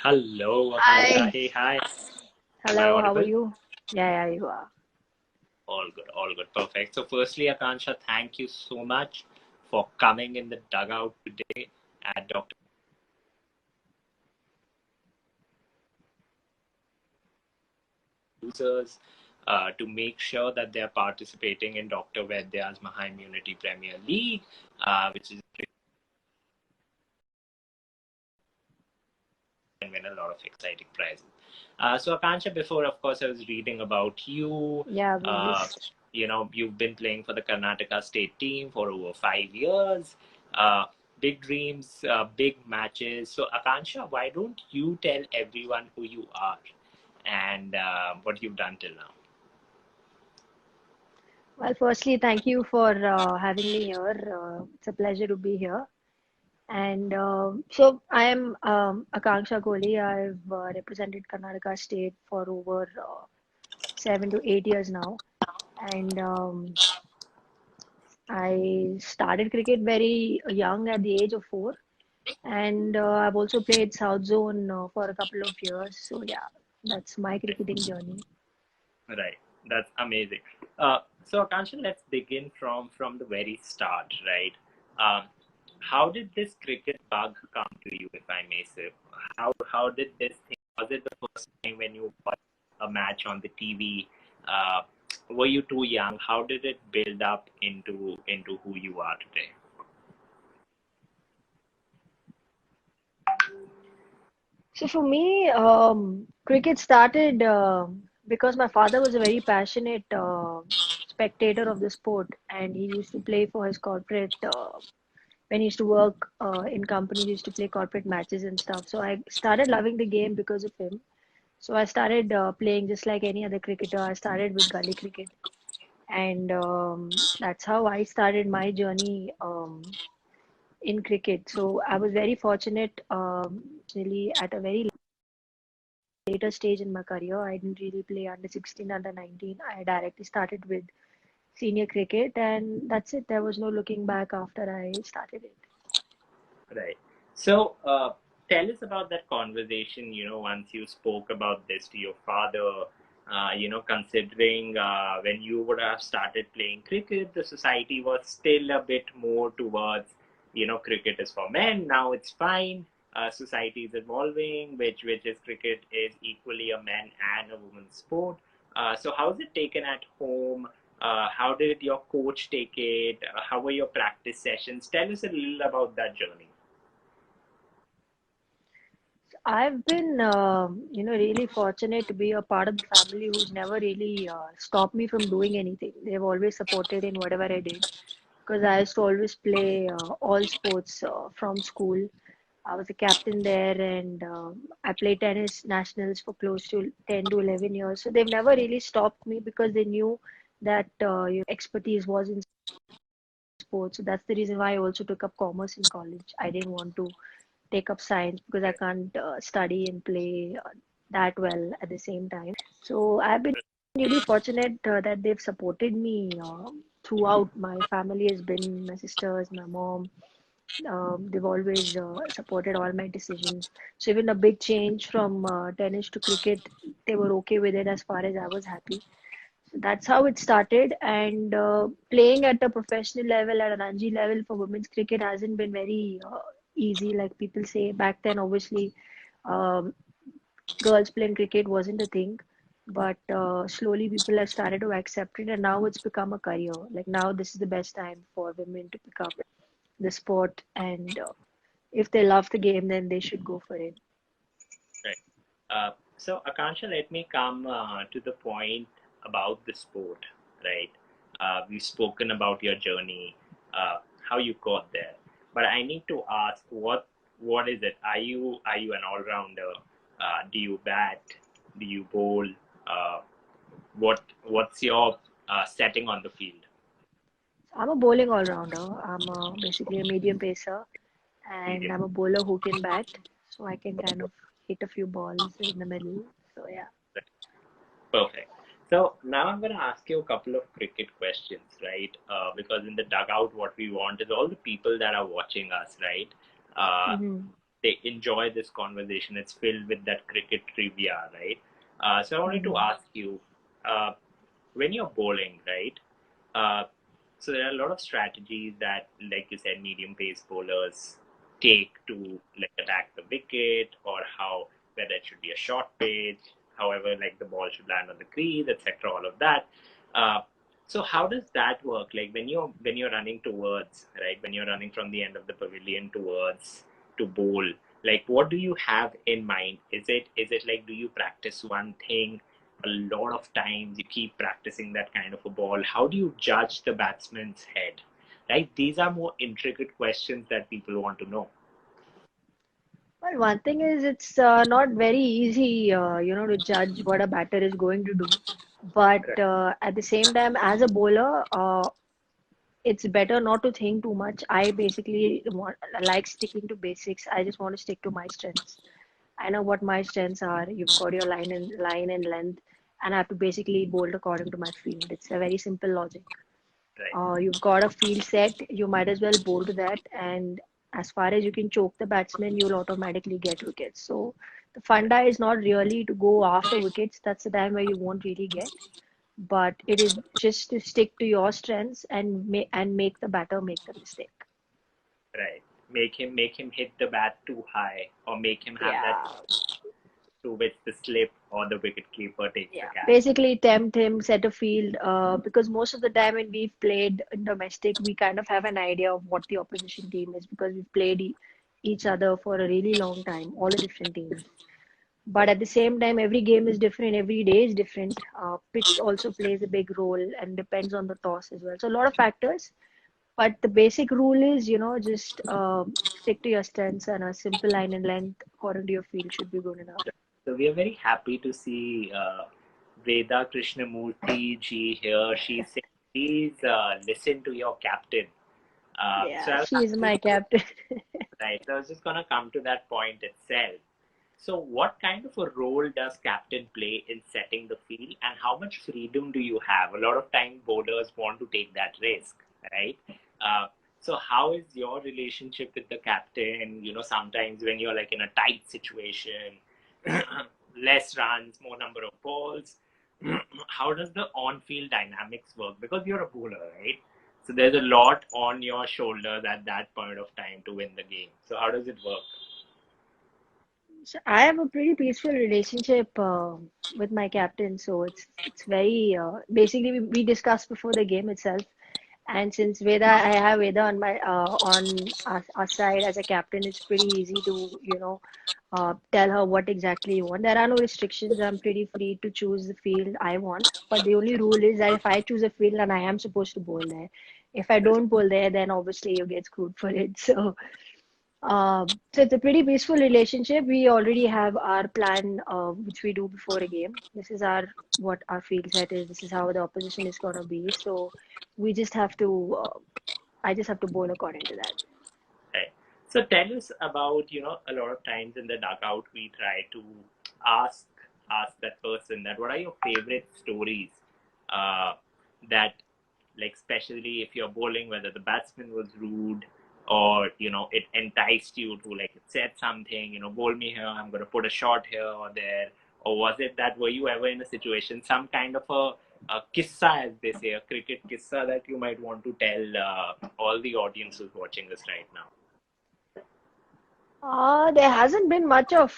Hello, Akansha. Hi. Hey, hi. Am I Hello, how are audible? you? Yeah, you are. All good, perfect. So, firstly, Akansha, thank you so much for coming in the dugout today at Dr. Users to make sure that they are participating in Dr. Vaidya's Maha Immunity Premier League, which is and win a lot of exciting prizes. So, Akansha, before, of course, I was reading about you. Yeah, Uh, please. you've been playing for the Karnataka State Team for over 5 years. Uh, big dreams, big matches. So, Akansha, why don't you tell everyone who you are and what you've done till now? Well, firstly, thank you for having me here. It's a pleasure to be here. And so I am Akanksha Kohli. I've represented Karnataka State for over 7 to 8 years now. And I started cricket very young at the age of 4. And I've also played South Zone for a couple of years. So, yeah, that's my cricketing journey. Right, that's amazing. So, Akansha, let's begin from the very start, right? Um, how did this cricket bug come to you, if I may say? How did this thing? Was it the first time when you watched a match on the TV? Uh, were you too young? How did it build up into who you are today? So for me, cricket started because my father was a very passionate spectator of the sport, and he used to play for his corporate. When he used to work in companies, he used to play corporate matches and stuff. So I started loving the game because of him. So I started playing just like any other cricketer. I started with gully cricket, and that's how I started my journey in cricket. So I was very fortunate, really at a very later stage in my career. I didn't really play under 16, under 19. I directly started with senior cricket, and that's it. There was no looking back after I started it. Right. So, tell us about that conversation, once you spoke about this to your father, considering when you would have started playing cricket, the society was still a bit more towards, cricket is for men. Now it's fine. Society is evolving, which is cricket is equally a man and a woman's sport. So, how is it taken at home? How did your coach take it? How were your practice sessions? Tell us a little about that journey. I've been, really fortunate to be a part of the family who's never really stopped me from doing anything. They've always supported in whatever I did because I used to always play all sports from school. I was a captain there, and I played tennis nationals for close to 10 to 11 years. So they've never really stopped me because they knew that expertise was in sports. So that's the reason why I also took up commerce in college. I didn't want to take up science because I can't study and play that well at the same time. So I've been really fortunate that they've supported me throughout. My family has been my sisters, my mom. They've always supported all my decisions. So even a big change from tennis to cricket, they were okay with it as far as I was happy. So that's how it started. And playing at a professional level, at an Ranji level for women's cricket hasn't been very easy. Like people say back then, obviously, um, girls playing cricket wasn't a thing. But slowly people have started to accept it, and now it's become a career. Like now, this is the best time for women to pick up the sport, and if they love the game, then they should go for it. Right. So, Akansha, let me come to the point about the sport, right? We've spoken about your journey, how you got there, but I need to ask, what is it? Are you an all rounder? Do you bat? Do you bowl? Uh, what's your setting on the field? I'm a bowling all-rounder. I'm basically a medium pacer, and Medium. I'm a bowler who can bat, so I can kind of hit a few balls in the middle. So yeah. Perfect. So now I'm going to ask you a couple of cricket questions, right? Because in the dugout, what we want is all the people that are watching us, right? Uh, Hmm. they enjoy this conversation. It's filled with that cricket trivia, right? So I wanted to Mm-hmm. ask you, uh, when you're bowling, right? Uh, so there are a lot of strategies that, like you said, medium pace bowlers take to like attack the wicket, or how whether it should be a short pitch, however, like the ball should land on the crease, etc. All of that. Uh, so how does that work? Like when you're running towards, right, when you're running from the end of the pavilion towards to bowl, like what do you have in mind? Is it like, do you practice one thing a lot of times, you keep practicing that kind of a ball? How do you judge the batsman's head? Right? These are more intricate questions that people want to know. Well, one thing is it's not very easy, to judge what a batter is going to do. But Right. at the same time, as a bowler, it's better not to think too much. I basically like sticking to basics. I just want to stick to my strengths. I know what my strengths are. You've got your line and length, and I have to basically bowl according to my field. It's a very simple logic. Right. You've got a field set, you might as well bowl to that. And as far as you can choke the batsman, you'll automatically get wickets. So the funda is not really to go after wickets. That's the time where you won't really get. But it is just to stick to your strengths and make the batter make the mistake. Right. Make him hit the bat too high, or make him have that Yeah. to which the slip or the wicket keeper takes the Yeah, catch. basically tempt him, set a field, because most of the time when we've played in domestic, we kind of have an idea of what the opposition team is because we've played each other for a really long time, all the different teams. But Right. at the same time, every game is different, every day is different. Pitch also plays a big role and depends on the toss as well. So a lot of factors, but the basic rule is, just stick to your strengths and a simple line and length according to your field should be good enough. So we are very happy to see Veda Krishnamurti ji here. She said, please listen to your captain. So Yeah, I was she is my captain. right. So I was just gonna come to that point itself. So, what kind of a role does captain play in setting the field, and how much freedom do you have? A lot of time, bowlers want to take that risk, right? Uh, so, how is your relationship with the captain? Sometimes when you're like in a tight situation, less runs, more number of balls. How does the on-field dynamics work? Because you're a bowler, right? So there's a lot on your shoulders at that point of time to win the game. So how does it work? So I have a pretty peaceful relationship with my captain. So it's very basically we discussed before the game itself. And since I have Veda on my on our side as a captain, it's pretty easy to tell her what exactly you want. There are no restrictions. I'm pretty free to choose the field I want. But the only rule is that if I choose a field, then I am supposed to bowl there. If I don't bowl there, then obviously you get screwed for it. So it's a pretty peaceful relationship. We already have our plan, which we do before a game. This is what our field set is. This is how the opposition is gonna be. So we just have to. I just have to bowl according to that. Right. So tell us about, a lot of times in the dugout we try to ask ask that person that what are your favorite stories uh, that, like, especially if you're bowling, whether the batsman was rude, or it enticed you to, like, it said something, bowl me here, I'm going to put a shot here or there. Or was it that, were you ever in a situation, some kind of a kissa, as they say, a cricket kissa, that you might want to tell all the audience who's watching us right now? There hasn't been much of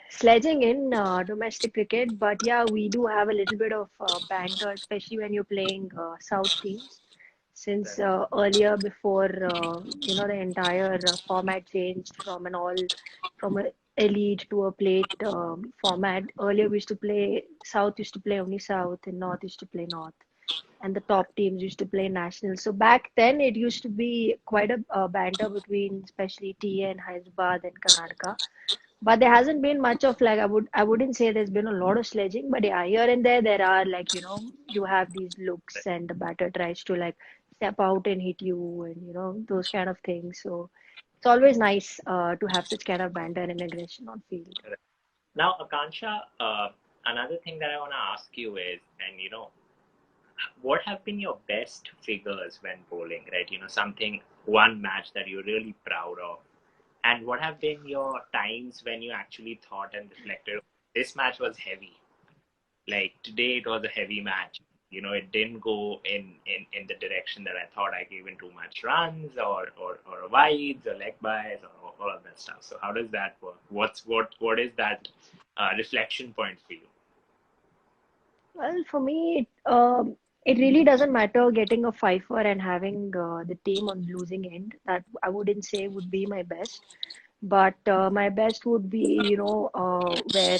sledging in domestic cricket, but yeah, we do have a little bit of banter, especially when you're playing South teams. Since earlier, before the entire format changed from a elite to a plate format. Earlier, we used to play South used to play only South, and North used to play North, and the top teams used to play national. So back then, it used to be quite a banter between especially TA and Hyderabad and Karnataka. But there hasn't been much of, like, I wouldn't say there's been a lot of sledging, but yeah, here and there are, like, you have these looks and the batter tries to, like, step out and hit you, and those kind of things. So it's always nice to have such kind of banter and aggression on field. Now, Akansha, another thing that I want to ask you is, and what have been your best figures when bowling, right? Something, one match that you're really proud of, And what have been your times when you actually thought and reflected, this match was heavy. Like today, it was a heavy match. It didn't go in the direction that I thought. I gave in too much runs or wides or leg buys or all of that stuff. So how does that work? What is that reflection point for you? Well, for me, it really doesn't matter getting a fifer and having the team on losing end. That I wouldn't say would be my best. But my best would be, where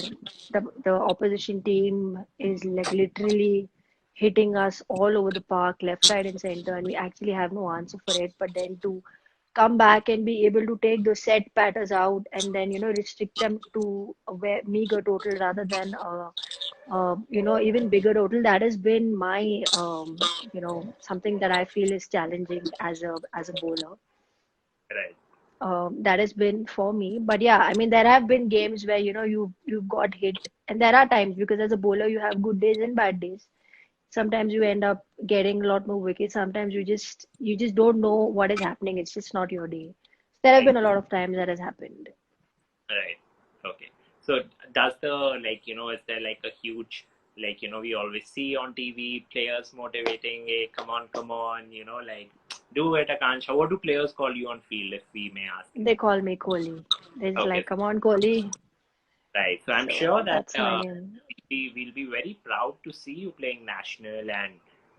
the opposition team is like literally hitting us all over the park, left, right, and center, and we actually have no answer for it. But then to come back and be able to take those set batters out and then, restrict them to a meager total rather than even bigger total. That has been my, something that I feel is challenging as a bowler. Right. That has been for me. But yeah, I mean, there have been games where you've got hit, and there are times because as a bowler you have good days and bad days. Sometimes you end up getting a lot more wickets. Sometimes you just don't know what is happening. It's just not your day. There have Right. been a lot of times that has happened. Right. Okay. So does the is there like a huge we always see on TV players motivating, hey, come on, do it, Akansha. What do players call you on field, if we may ask? They call me Kohli. They're just Okay. like, come on, Kohli. Right. So I'm So sure that that's my name. we'll be very proud to see you playing national and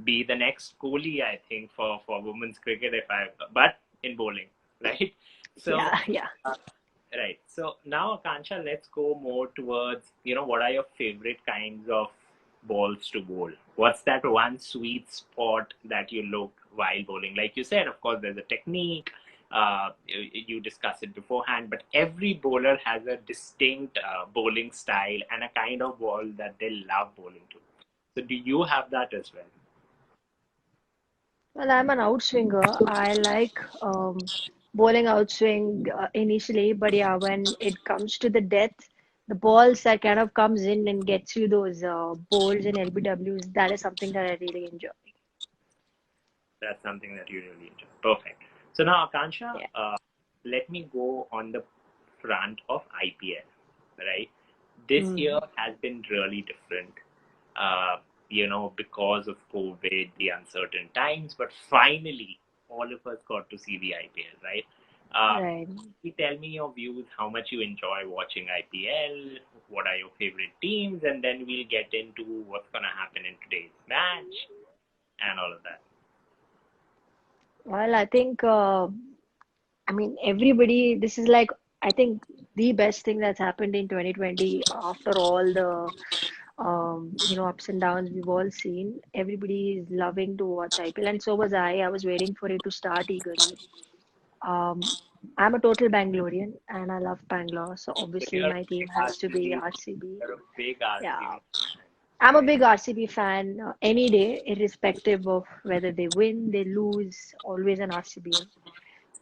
be the next Kohli, I think, for women's cricket, but in bowling, right? So, Yeah, yeah. right. So now, Akansha, let's go more towards, what are your favorite kinds of balls to bowl? What's that one sweet spot that you look while bowling? Like you said, of course, there's a technique. You discuss it beforehand, but every bowler has a distinct bowling style and a kind of ball that they love bowling to. So, do you have that as well? Well, I'm an outswinger. I like bowling outswing initially, but yeah, when it comes to the depth, the balls that kind of comes in and gets you those bowls and LBWs, that is something that I really enjoy. That's something that you really enjoy. Perfect. So now, Akansha, Yeah. let me go on the front of IPL, right? This year Mm. has been really different, because of COVID, the uncertain times, but finally, all of us got to see the IPL, right? Uh, Right. you tell me your views, how much you enjoy watching IPL, what are your favorite teams, and then we'll get into what's going to happen in today's match and all of that. Well, I think, I mean, everybody, this is like, I think the best thing that's happened in 2020 after all the ups and downs we've all seen. Everybody is loving to watch IPL, and so was I. I was waiting for it to start eagerly. Um, I'm a total Bangalorean, and I love Bangalore, so So obviously you're a my team big has to be RCB, RCB. you're a big Yeah, RCB, I'm a right? big RCB fan any day, irrespective of whether they win, they lose, always an RCB.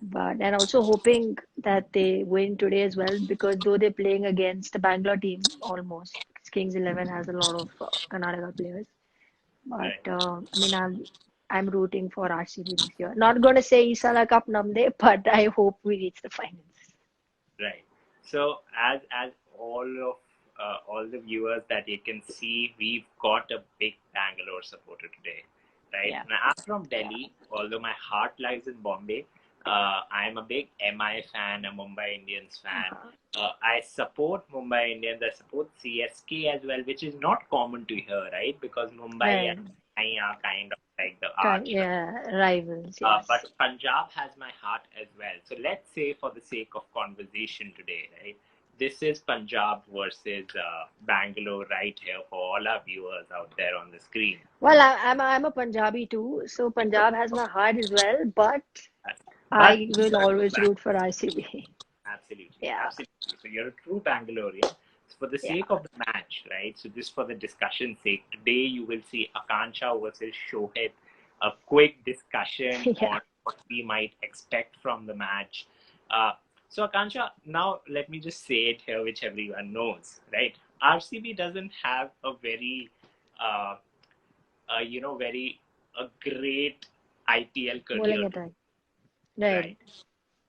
But and also hoping that they win today as well because though they're playing against the Bangalore team almost, Kings 11 has a lot of Karnataka players. But Right. I mean, I'm rooting for RCB this year. Not gonna say Isala Cup Namde, but I hope we reach the finals. Right. So as all the viewers that you can see, we've got a big Bangalore supporter today, right? Yeah, Now I'm from yeah. Delhi, although my heart lies in Bombay. I'm a big MI fan, a Mumbai Indians fan. Uh-huh. I support Mumbai Indians. I support CSK as well, which is not common to hear, right? Because Mumbai Right. and Chennai are kind of like the arch. Yeah, rivals, yes. But Punjab has my heart as well. So let's say, for the sake of conversation today, right? This is Punjab versus Bangalore right here for all our viewers out there on the screen. Well, I'm a Punjabi too, so Punjab has my heart as well, but But I will always root for RCB. absolutely, Yeah, absolutely. So you're a true Bangalorean. So for the yeah, sake of the match, right? So just for the discussion's sake, today you will see Akansha versus Shohit, a quick discussion yeah. on what we might expect from the match. Uh, so Akansha, now let me just say it here, which everyone knows, right? RCB doesn't have a very, uh, very a great IPL Bowling career, attack. Right. right?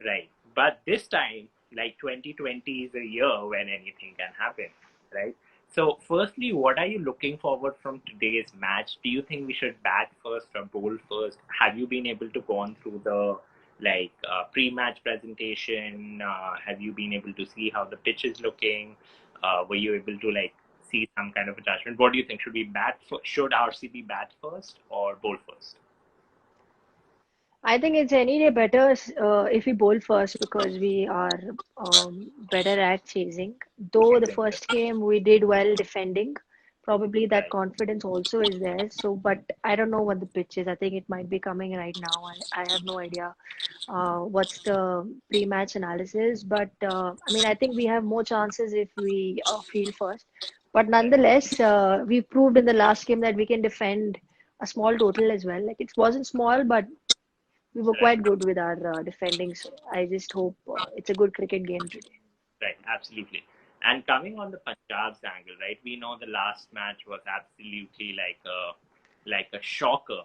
Right. But this time, like 2020 is a year when anything can happen, right? So, firstly, what are you looking forward from today's match? Do you think we should bat first or bowl first? Have you been able to go on through the pre-match presentation? Have you been able to see how the pitch is looking? Were you able to see some kind of a judgment? What do you think? Should we should RCB bat first or bowl first? I think it's any day better if we bowl first because we are better at chasing. Though the Exactly. first game we did well defending, probably that Right. confidence also is there. So, but I don't know what the pitch is. I think it might be coming right now. I have no idea what's the pre-match analysis. But I mean, I think we have more chances if we field first. But Right. nonetheless, we proved in the last game that we can defend a small total as well. Like it wasn't small, but we were Right. quite good with our defending, so I just hope it's a good cricket game today. Right, absolutely. And coming on the Punjab's angle, right? We know the last match was absolutely like a shocker.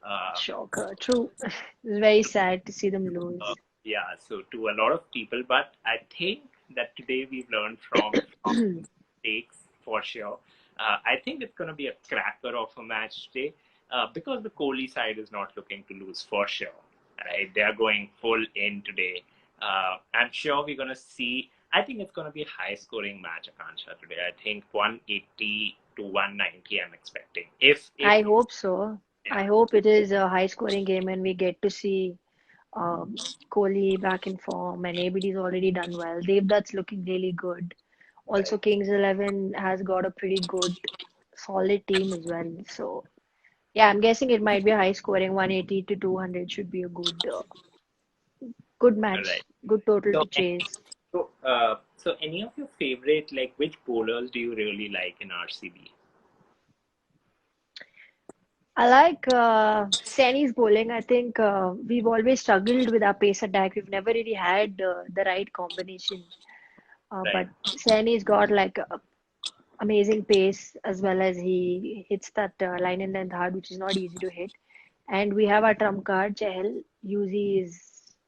Uh, Shocker, true. It's very sad to see them uh, lose. yeah, so to a lot of people, but I think that today we've learned from mistakes for sure. I think it's going to be a cracker of a match today because the Kohli side is not looking to lose for sure. Right, they are going full in today. I'm sure we're going to see. I think it's going to be a high-scoring match, Akansha, today. I think 180 to 190. I'm expecting. If I hope so. I yeah, hope it is a high-scoring game and we get to see Kohli back in form and ABD's already done well. Devdutt's looking really good. Also, right, Kings 11 has got a pretty good, solid team as well. So, yeah, I'm guessing it might be a high-scoring 180 to 200 should be a good right. match, good total So, to chase. so any of your favorite, which bowlers do you really like in RCB? I like Saini's bowling. I think we've always struggled with our pace attack. We've never really had the right combination. Right, But Saini's got like amazing pace as well as he hits that line and length hard, which is not easy to hit. And we have our trump card, Chahal. Usually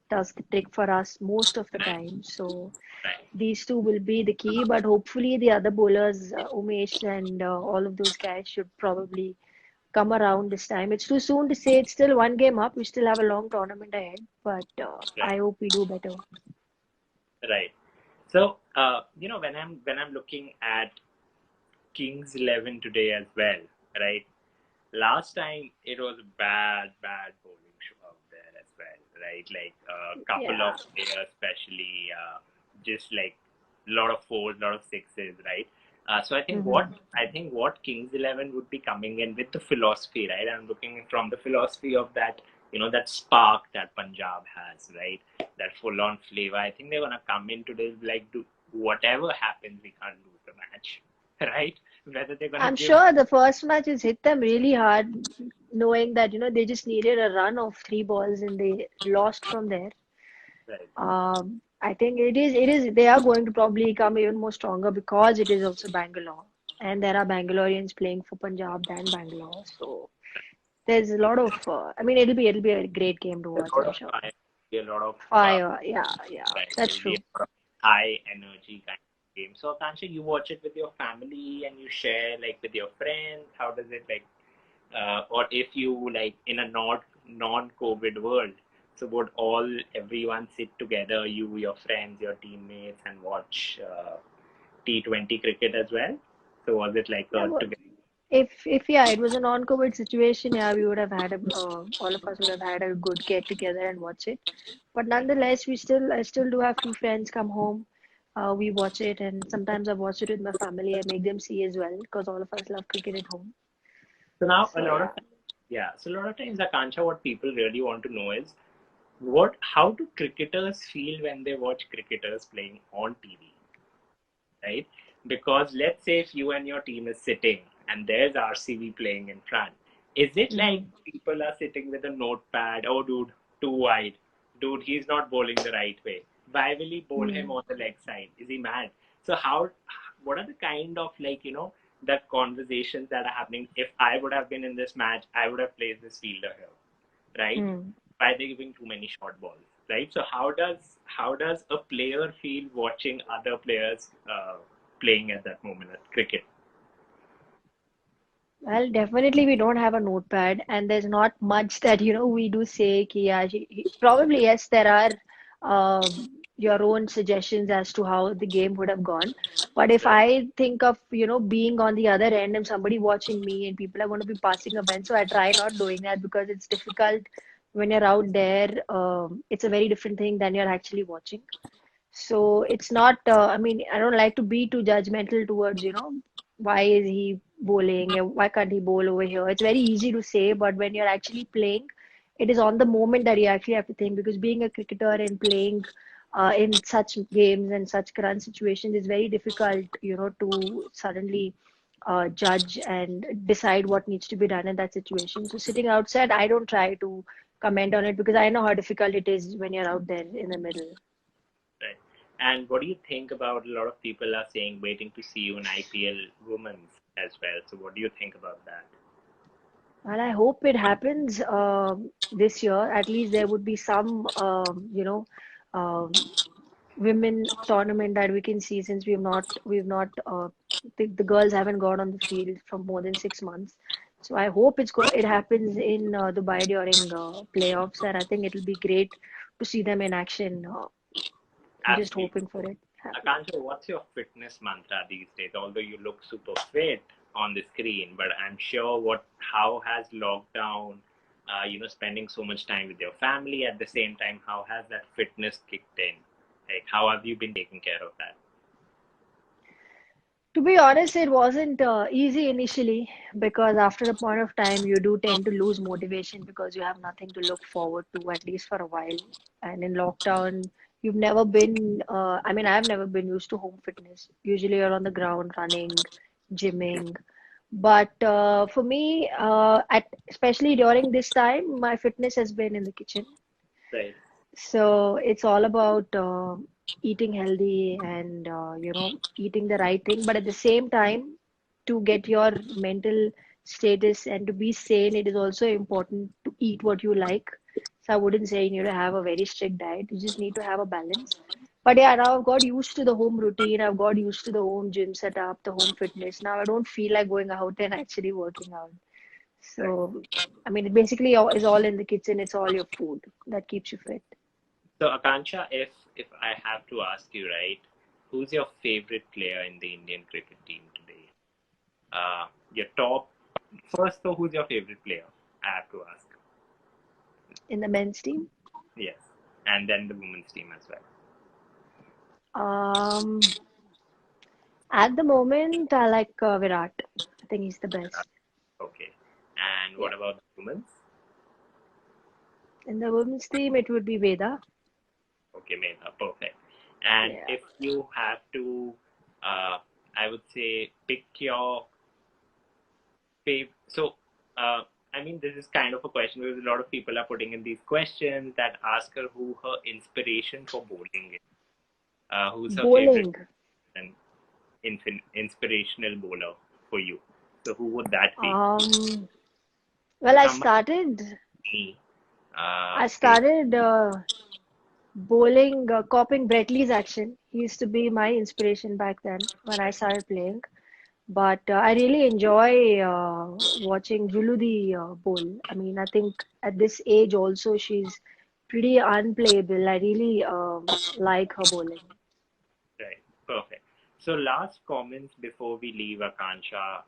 does the trick for us most of the time. So right. these two will be the key, but hopefully the other bowlers, Umesh and all of those guys, should probably come around this time. It's too soon to say. It's still one game up. We still have a long tournament ahead, but Right. I hope we do better. Right. So, when I'm looking at Kings 11 today as well, right? Last time it was a bad bowling show out there as well, right? Like a couple Yeah. of players, especially, just like a lot of fours, a lot of sixes, right? So Hmm. I think what Kings 11 would be coming in with the philosophy, right? I'm looking from the philosophy of that, that spark that Punjab has, right? That full-on flavor. I think they're gonna come in today like do whatever happens, we can't lose the match, right? Whether they're gonna I'm give sure the first match has hit them really hard, knowing that they just needed a run of three balls and they lost from there. right, I think it is they are going to probably come even more stronger because it is also Bangalore and there are Bangaloreans playing for Punjab than Bangalore. So there's a lot of I mean it'll be a great game to a watch, lot I'm of sure. fire, a lot of Fire, yeah, yeah, right. that's There'll be true. a lot of high energy kind of game. So Akansha, you watch it with your family and you share with your friends. How does it or if you in a not non-COVID world, so would everyone sit together, you, your friends, your teammates, and watch T20 cricket as well? So was it like Yeah, a but together? if yeah, it was a non-COVID situation, yeah, we would have had all of us would have had a good get together and watch it. But Right. nonetheless, I still do have few friends come home. We watch it, and sometimes I watch it with my family. I make them see as well because all of us love cricket at home. So now a So lot of yeah. yeah. So a lot of times, Akansha, what people really want to know is how do cricketers feel when they watch cricketers playing on TV, right? Because let's say if you and your team is sitting and there's RCB playing in front, is it like Hmm. people are sitting with a notepad? Oh, dude, too wide. Dude, he's not bowling the right way. Why will he bowl him Hmm. on the leg side? Is he mad? So what are the kind of that conversations that are happening? If I would have been in this match, I would have placed this fielder here, right? Hmm. Why are they giving too many short balls? right? So how does a player feel watching other players playing at that moment at cricket? Well, definitely we don't have a notepad, and there's not much that, we do say, ki, yeah, probably, yes, there are your own suggestions as to how the game would have gone. But if Right. I think of, being on the other end and somebody watching me and people are going to be passing a bench, so I try not doing that because it's difficult when you're out there. It's a very different thing than you're actually watching. So it's not, I mean, I don't like to be too judgmental towards, why is he bowling? Why can't he bowl over here? It's very easy to say, but when you're actually playing, it is on the moment that you actually have to think because being a cricketer and playing in such games and such current situations is very difficult, to suddenly judge and decide what needs to be done in that situation. So sitting outside, I don't try to comment on it because I know how difficult it is when you're out there in the middle. Right. And what do you think about a lot of people are saying waiting to see you in IPL women's as well? So what do you think about that? Well, I hope it happens this year. At least there would be some, um, women tournament that we can see since we've not, the girls haven't gone on the field for more than 6 months. So I hope it happens in Dubai during playoffs, and I think it'll be great to see them in action. I'm just Absolutely. hoping for it happen. Akansha, what's your fitness mantra these days? Although you look super fit on the screen, but I'm sure how has lockdown, spending so much time with your family at the same time, how has that fitness kicked in? Like, how have you been taking care of that? To be honest, it wasn't easy initially because after a point of time, you do tend to lose motivation because you have nothing to look forward to, at least for a while. And in lockdown, you've never been, I mean, I've never been used to home fitness. Usually you're on the ground running, gymming. But for me, especially during this time, my fitness has been in the kitchen. Right. So it's all about eating healthy and eating the right thing. But at the same time, to get your mental status and to be sane, it is also important to eat what you like. So I wouldn't say you need to have a very strict diet. You just need to have a balance. But yeah, now I've got used to the home routine. I've got used to the home gym setup, the home fitness. Now I don't feel like going out and actually working out. Right. So, I mean, it basically is all in the kitchen. It's all your food that keeps you fit. So, Akansha, if I have to ask you, right, who's your favorite player in the Indian cricket team today? Your top first, though, who's your favorite player? I have to ask. In the men's team. Yes, and then the women's team as well. Um, at the moment, I like Virat. I think he's the best. Okay. And Yeah. what about the women's? In the women's team, it would be Veda. Okay, Megha, perfect. And Yeah. if you have to, I would say, pick your favorite. So, I mean, this is kind of a question because a lot of people are putting in these questions that ask her who her inspiration for bowling is. Who's her favorite Bowling. and inspirational bowler for you? So, who would that be? Um, So, well, I somebody started. me, I is started bowling, copying Brett Lee's action. He used to be my inspiration back then when I started playing. But I really enjoy watching Juludi bowl. I mean, I think at this age also she's pretty unplayable. I really like her bowling. right. Perfect. So, last comments before we leave, Akansha.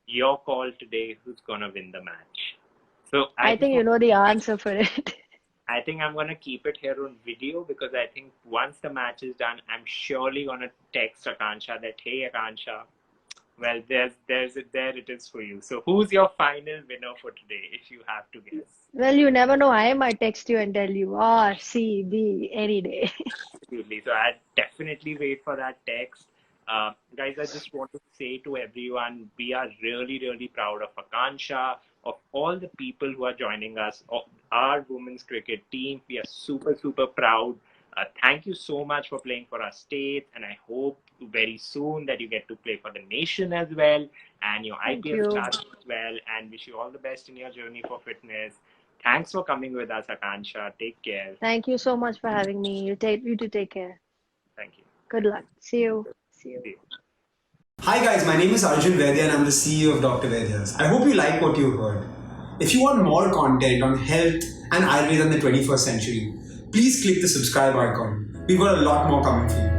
Your call today, who's gonna win the match? So I I just think want you know the answer for it. I think I'm gonna keep it here on video because I think once the match is done, I'm surely gonna text Akansha that hey Akansha, well there's it there it is for you. So who's your final winner for today if you have to guess? Well, you never know. I might text you and tell you R, C, B any day. Absolutely. So I definitely wait for that text. Guys, I just want to say to everyone, we are really, really proud of Akansha, of all the people who are joining us, of our women's cricket team. We are super, super proud. Thank you so much for playing for our state, and I hope very soon that you get to play for the nation as well, and your Thank IPL you. starts as well. And wish you all the best in your journey for fitness. Thanks for coming with us, Akansha. Take care. Thank you so much for having me. You too take care. Thank you. Good luck. See you. See you. See you. Hi guys, my name is Arjun Vedya and I'm the CEO of Dr. Vedya's. I hope you like what you heard. If you want more content on health and Ayurveda in the 21st century, please click the subscribe icon. We've got a lot more coming for you.